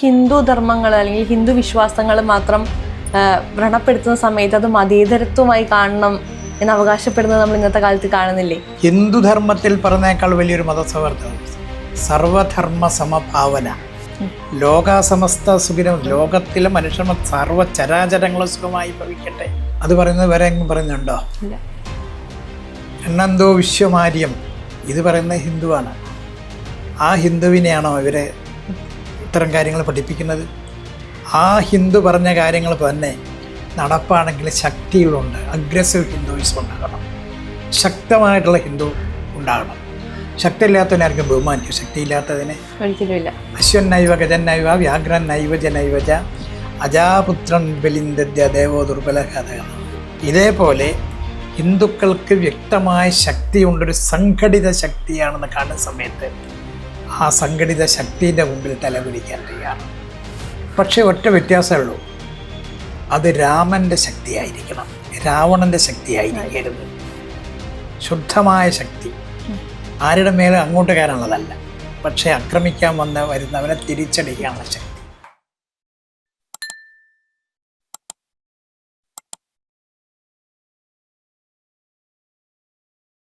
ഹിന്ദു ധർമ്മങ്ങൾ അല്ലെങ്കിൽ ഹിന്ദു വിശ്വാസങ്ങൾ മാത്രം വ്രണപ്പെടുത്തുന്ന സമയത്ത് അത് മതേതരത്വമായി കാണണം എന്ന് അവകാശപ്പെടുന്നത് നമ്മൾ ഇന്നത്തെ കാലത്ത് കാണുന്നില്ലേ? ഹിന്ദുധർമ്മത്തിൽ പറഞ്ഞേക്കാൾ വലിയൊരു മതസൗഹാർദ്ദം, സർവധർമ്മ സമഭാവന, ലോകാസമസ്ത സുഖിനം, ലോകത്തിലെ മനുഷ്യർ സർവ്വ ചരാചരങ്ങളും സുഖമായി ഭവിക്കട്ടെ. അത് പറയുന്നത് വേറെ എങ്ങും പറയുന്നുണ്ടോ? എന്നെന്തോ വിശ്വമാര്യം, ഇത് പറയുന്നത് ഹിന്ദുവാണ്. ആ ഹിന്ദുവിനെയാണോ ഇവരെ ഇത്തരം കാര്യങ്ങൾ പഠിപ്പിക്കുന്നത്? ആ ഹിന്ദു പറഞ്ഞ കാര്യങ്ങൾ തന്നെ നടപ്പാണെങ്കിൽ ശക്തികളുണ്ട്. അഗ്രസീവ് ഹിന്ദുയിസം ഉണ്ടാകണം, ശക്തമായിട്ടുള്ള ഹിന്ദു ഉണ്ടാകണം. ശക്തിയില്ലാത്തതിനെ ആർക്കും ബഹുമാനിക്കും, ശക്തിയില്ലാത്തതിനെ ഒരിക്കലുമില്ല. അശ്വന്നൈവ ഗജന്നൈവ വ്യാഘ്രന്നൈവ ജനൈവജ അജാപുത്രൻ ബലിന്ദദ്യ ദേവോ ദുർബലഹത. ഇതേപോലെ ഹിന്ദുക്കൾക്ക് വ്യക്തമായ ശക്തിയുണ്ടൊരു സംഘടിത ശക്തിയാണെന്ന് കാണുന്ന സമയത്ത് ആ സംഘടിത ശക്തിൻ്റെ മുമ്പിൽ തലകുലിക്കാൻ തയ്യാറാണ്. പക്ഷേ ഒറ്റ വ്യത്യാസമേ ഉള്ളൂ, അത് രാമൻ്റെ ശക്തിയായിരിക്കണം, രാവണൻ്റെ ശക്തിയായിരിക്കരുത്. ശുദ്ധമായ ശക്തി, ആരുടെ മേലെ അങ്ങോട്ട് കയറാനുള്ളതല്ല, പക്ഷേ ആക്രമിക്കാൻ വരുന്നവനെ തിരിച്ചടിക്കാനുള്ള ശക്തി.